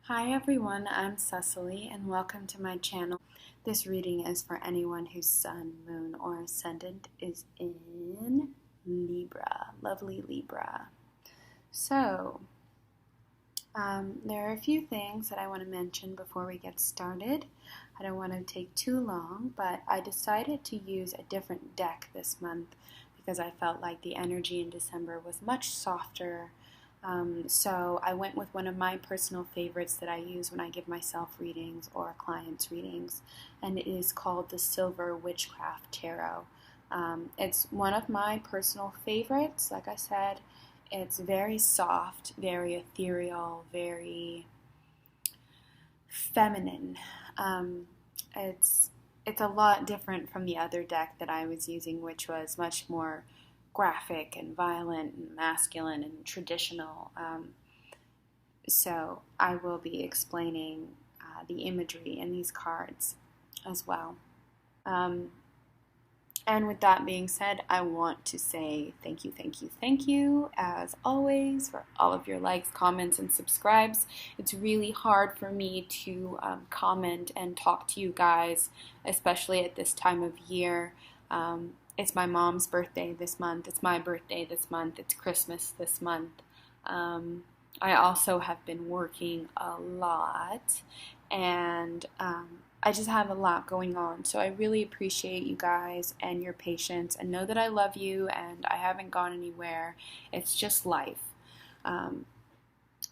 Hi everyone, I'm Cecily and welcome to my channel. This reading is for anyone whose sun, moon, or ascendant is in Libra, lovely Libra. So, there are a few things that I want to mention before we get started. I don't want to take too long, but I decided to use a different deck this month because I felt like the energy in December was much softer. So I went with one of my personal favorites that I use when I give myself readings or clients readings, and it is called the Silver Witchcraft Tarot. It's one of my personal favorites. Like I said, it's very soft, very ethereal, very feminine. It's a lot different from the other deck that I was using, which was much more graphic and violent and masculine and traditional. So I will be explaining the imagery in these cards as well. And with that being said, I want to say thank you, as always, for all of your likes, comments, and subscribes. It's really hard for me to comment and talk to you guys, especially at this time of year. It's my mom's birthday this month. It's my birthday this month. It's Christmas this month. I also have been working a lot, and I just have a lot going on. So I really appreciate you guys and your patience, and know that I love you and I haven't gone anywhere. It's just life.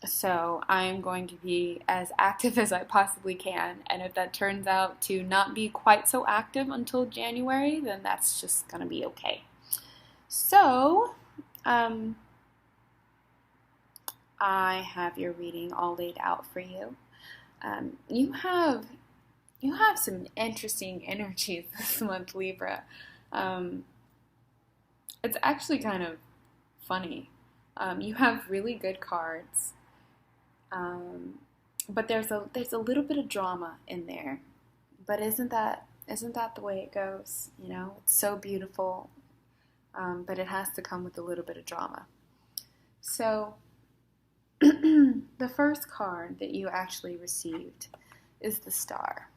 So I am going to be as active as I possibly can, and if that turns out to not be quite so active until January, then that's just going to be okay. So, I have your reading all laid out for you. You have some interesting energies this month, Libra. It's actually kind of funny. You have really good cards. But there's a little bit of drama in there. But isn't that the way it goes? You know, it's so beautiful, but it has to come with a little bit of drama. So the first card that you actually received is the Star.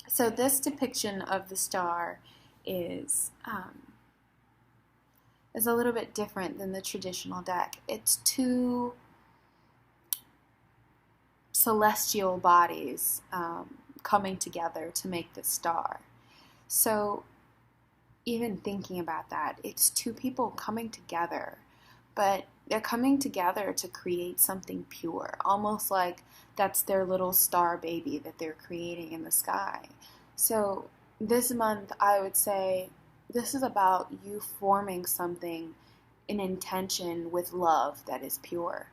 So this depiction of the Star is a little bit different than the traditional deck. It's two celestial bodies coming together to make the star. So even thinking about that, it's two people coming together, but they're coming together to create something pure, almost like that's their little star baby that they're creating in the sky. So this month, I would say this is about you forming something in intention with love that is pure.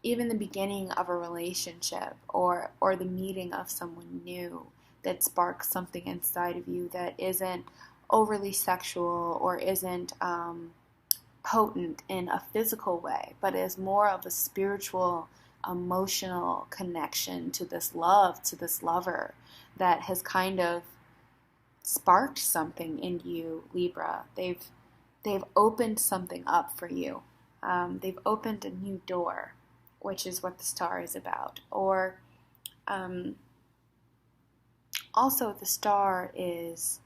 Even the beginning of a relationship or the meeting of someone new that sparks something inside of you that isn't overly sexual or isn't potent in a physical way, but is more of a spiritual, emotional connection to this love, to this lover that has kind of sparked something in you, Libra. They've opened something up for you. They've opened a new door, which is what the Star is about. Or also the Star is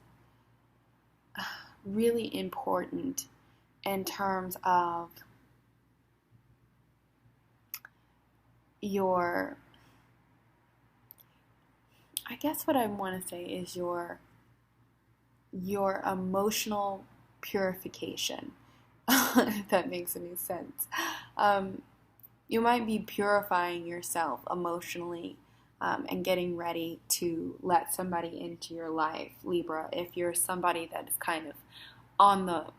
really important in terms of your, I guess what I want to say is your emotional purification, if that makes any sense. You might be purifying yourself emotionally and getting ready to let somebody into your life, Libra, if you're somebody that is kind of on the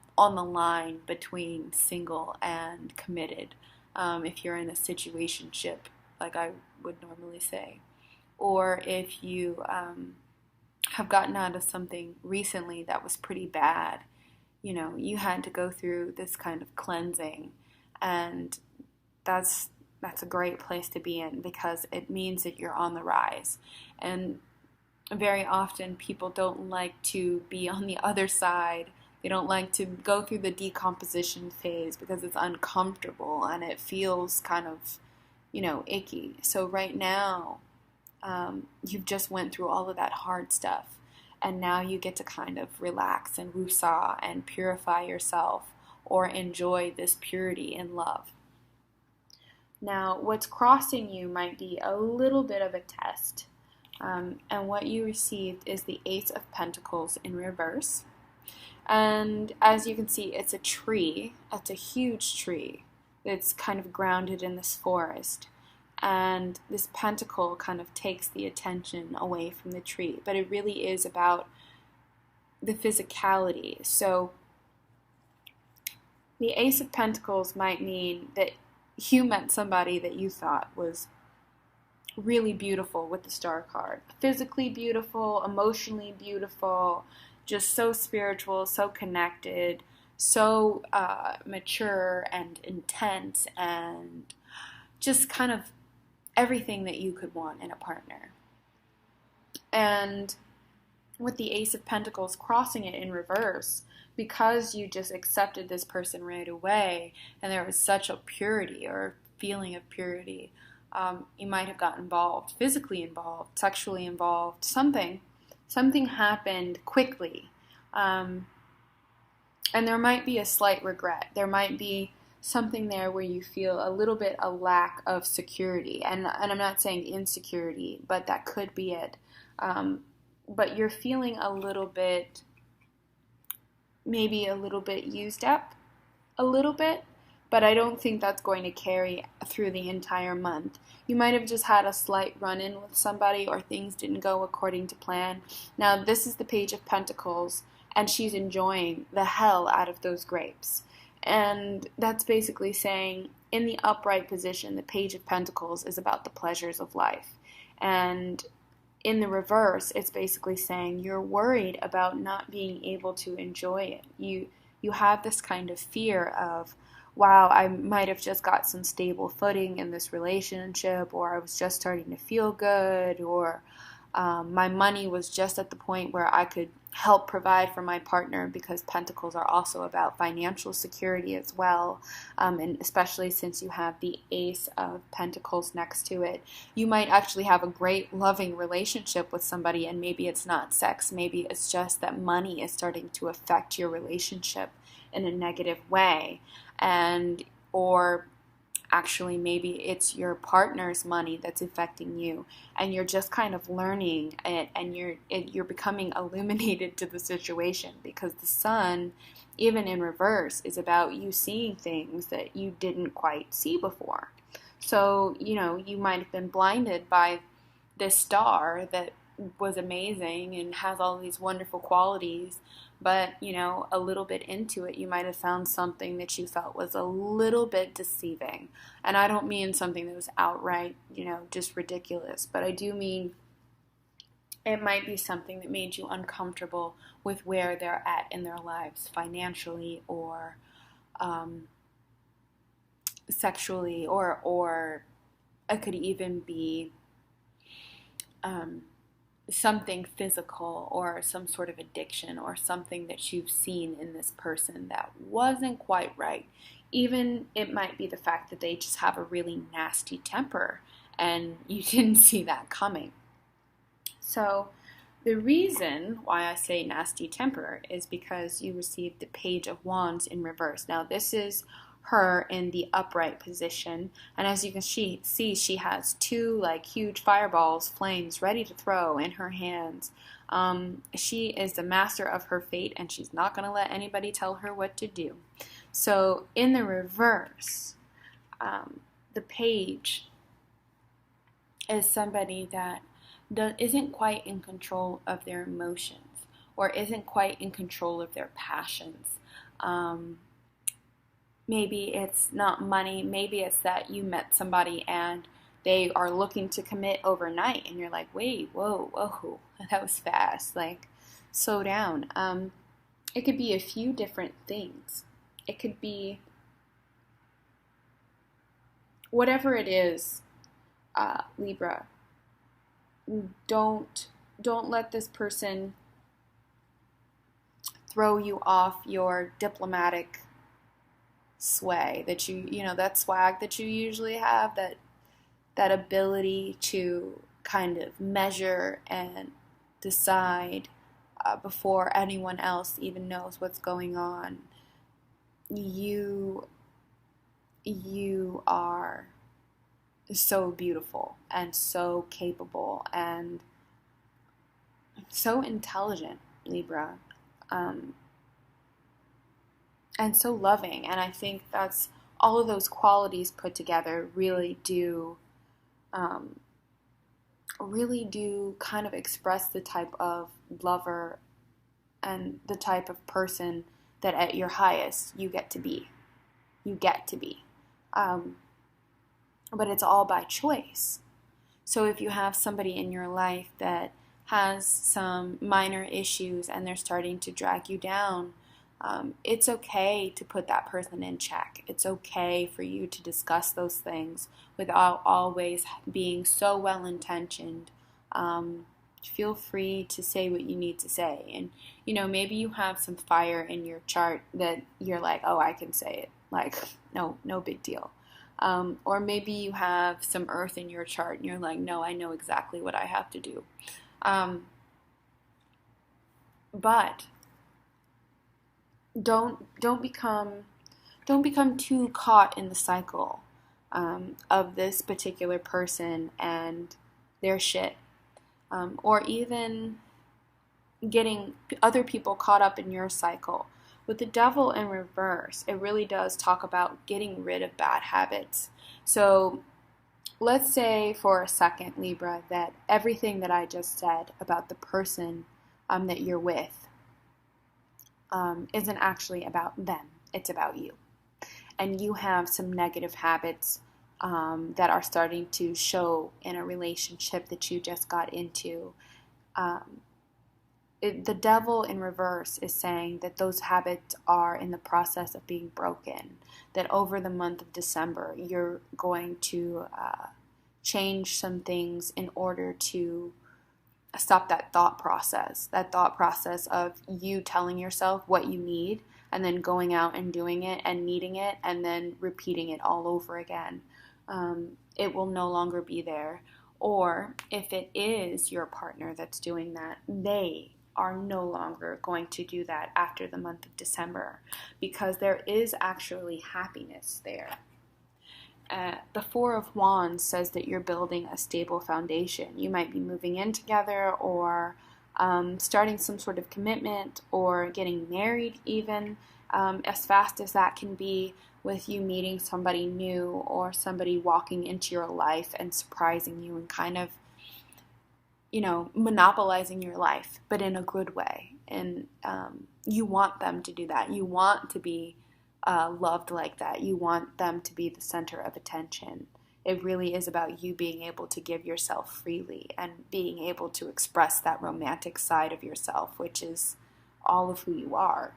line between single and committed, if you're in a situationship, like I would normally say, or if you have gotten out of something recently that was pretty bad. You know, you had to go through this kind of cleansing, and that's a great place to be in because it means that you're on the rise. And very often people don't like to be on the other side. They don't like to go through the decomposition phase because it's uncomfortable and it feels kind of icky. So right now, you've just went through all of that hard stuff, and now you get to kind of relax and woosah and purify yourself or enjoy this purity in love. Now, what's crossing you might be a little bit of a test. And what you received is the Ace of Pentacles in reverse. And as you can see, it's a tree. It's a huge tree that's kind of grounded in this forest. And this pentacle kind of takes the attention away from the tree. But it really is about the physicality. So the Ace of Pentacles might mean that you met somebody that you thought was really beautiful with the Star card. Physically beautiful, emotionally beautiful, just so spiritual, so connected, so mature and intense, and just kind of everything that you could want in a partner. And with the Ace of Pentacles crossing it in reverse, because you just accepted this person right away, and there was such a purity or feeling of purity, you might have gotten involved, physically involved, sexually involved, something happened quickly. And there might be a slight regret. There might be something there where you feel a little bit a lack of security. And I'm not saying insecurity, but that could be it. But you're feeling a little bit, maybe a little bit used up, a little bit. But I don't think that's going to carry through the entire month. You might have just had a slight run-in with somebody, or things didn't go according to plan. Now, this is the Page of Pentacles, and she's enjoying the hell out of those grapes. And that's basically saying, in the upright position, the Page of Pentacles is about the pleasures of life. And in the reverse, it's basically saying you're worried about not being able to enjoy it. You have this kind of fear of, wow, I might have just got some stable footing in this relationship, or I was just starting to feel good, or my money was just at the point where I could help provide for my partner, because Pentacles are also about financial security as well, and especially since you have the Ace of Pentacles next to it. You might actually have a great loving relationship with somebody, and maybe it's not sex, maybe it's just that money is starting to affect your relationship in a negative way, or actually maybe it's your partner's money that's affecting you, and you're just kind of learning it, and you're becoming illuminated to the situation, because the Sun, even in reverse, is about you seeing things that you didn't quite see before. So, you might have been blinded by this star that was amazing and has all these wonderful qualities, but a little bit into it, you might have found something that you felt was a little bit deceiving. And I don't mean something that was outright, just ridiculous, but I do mean it might be something that made you uncomfortable with where they're at in their lives, financially or sexually, or it could even be something physical, or some sort of addiction, or something that you've seen in this person that wasn't quite right. Even it might be the fact that they just have a really nasty temper, and you didn't see that coming. So the reason why I say nasty temper is because you received the Page of Wands in reverse. Now, this is her in the upright position, and as you can see, she has two huge fireballs, flames, ready to throw in her hands. She is the master of her fate, and she's not going to let anybody tell her what to do. So in the reverse, the Page is somebody that isn't quite in control of their emotions, or isn't quite in control of their passions. Maybe it's not money, maybe it's that you met somebody and they are looking to commit overnight, and you're like, wait, whoa, that was fast, slow down. It could be a few different things. It could be whatever it is, Libra. Don't let this person throw you off your diplomatic sway that that swag that you usually have, that that ability to kind of measure and decide before anyone else even knows what's going on. You are so beautiful and so capable and so intelligent, Libra, and so loving. And I think that's all of those qualities put together really do kind of express the type of lover and the type of person that at your highest you get to be. But it's all by choice. So if you have somebody in your life that has some minor issues and they're starting to drag you down, it's okay to put that person in check. It's okay for you to discuss those things without always being so well-intentioned. Feel free to say what you need to say. And, maybe you have some fire in your chart that you're like, oh, I can say it. Like, no big deal. Or maybe you have some earth in your chart and you're like, no, I know exactly what I have to do. But don't become too caught in the cycle of this particular person and their shit, or even getting other people caught up in your cycle. With the devil in reverse, it really does talk about getting rid of bad habits. So let's say for a second, Libra, that everything that I just said about the person that you're with isn't actually about them. It's about you. And you have some negative habits that are starting to show in a relationship that you just got into. The devil in reverse is saying that those habits are in the process of being broken, that over the month of December, you're going to change some things in order to stop that thought process of you telling yourself what you need and then going out and doing it and needing it and then repeating it all over again. It will no longer be there. Or if it is your partner that's doing that, they are no longer going to do that after the month of December, because there is actually happiness there. The Four of Wands says that you're building a stable foundation. You might be moving in together, or starting some sort of commitment, or getting married even, as fast as that can be, with you meeting somebody new or somebody walking into your life and surprising you and kind of, monopolizing your life, but in a good way. And you want them to do that. You want to be loved like that. You want them to be the center of attention. It really is about you being able to give yourself freely and being able to express that romantic side of yourself, which is all of who you are.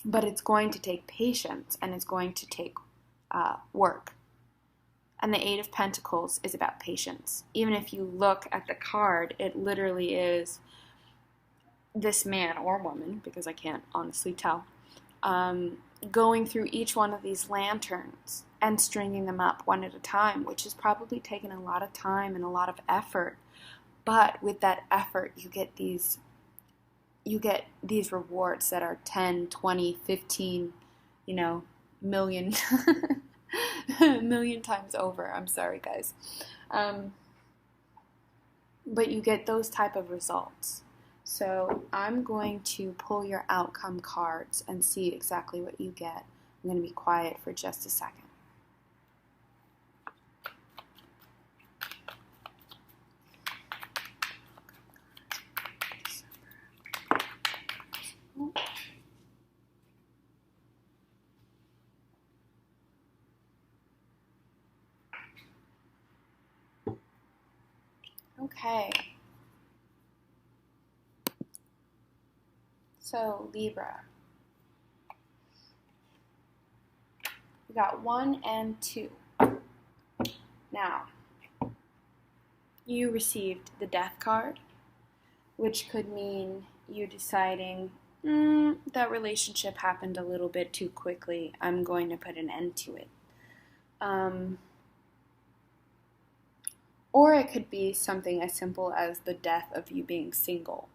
But it's going to take patience, and it's going to take work. And the Eight of Pentacles is about patience. Even if you look at the card, it literally is this man or woman, because I can't honestly tell, going through each one of these lanterns and stringing them up one at a time, which has probably taken a lot of time and a lot of effort. But with that effort, you get these rewards that are 10, 20, 15, million million times over. I'm sorry, guys. But you get those type of results. So I'm going to pull your outcome cards and see exactly what you get. I'm going to be quiet for just a second. Okay. So, Libra. We got 1 and 2. Now, you received the Death card, which could mean you deciding, that relationship happened a little bit too quickly. I'm going to put an end to it. Or it could be something as simple as the death of you being single.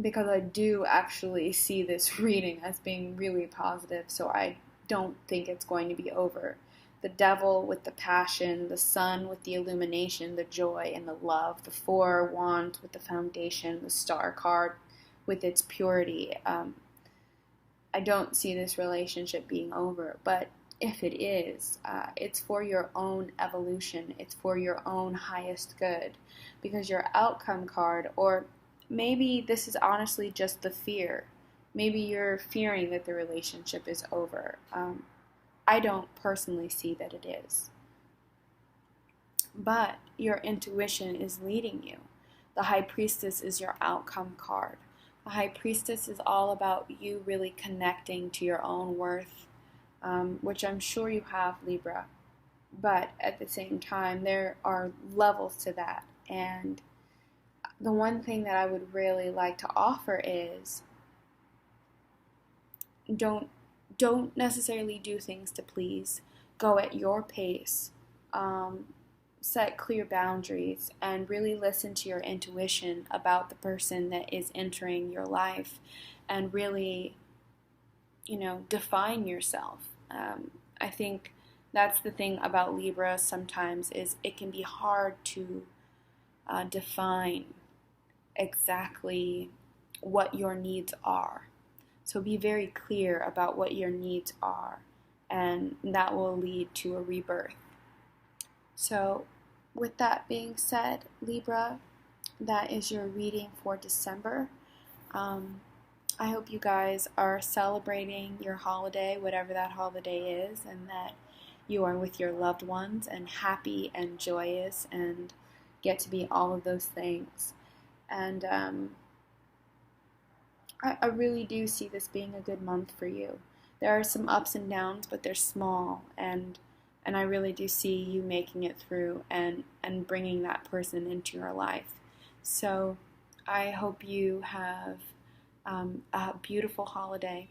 Because I do actually see this reading as being really positive, so I don't think it's going to be over. The devil with the passion, the sun with the illumination, the joy and the love, the four wands with the foundation, the star card with its purity. I don't see this relationship being over, but if it is, it's for your own evolution. It's for your own highest good, because your outcome card, or maybe this is honestly just the fear. Maybe you're fearing that the relationship is over. I don't personally see that it is. But your intuition is leading you. The High Priestess is your outcome card. The High Priestess is all about you really connecting to your own worth, which I'm sure you have, Libra. But at the same time, there are levels to that. And the one thing that I would really like to offer is don't necessarily do things to please. Go at your pace. Set clear boundaries and really listen to your intuition about the person that is entering your life, and really, define yourself. I think that's the thing about Libra sometimes, is it can be hard to define exactly what your needs are. So be very clear about what your needs are, and that will lead to a rebirth. So with that being said, Libra, that is your reading for December. I hope you guys are celebrating your holiday, whatever that holiday is, and that you are with your loved ones and happy and joyous and get to be all of those things. And I really do see this being a good month for you. There are some ups and downs, but they're small, and I really do see you making it through and bringing that person into your life. So I hope you have a beautiful holiday,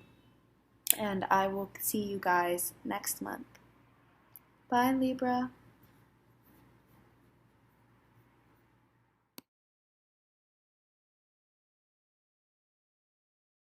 and I will see you guys next month. Bye, Libra.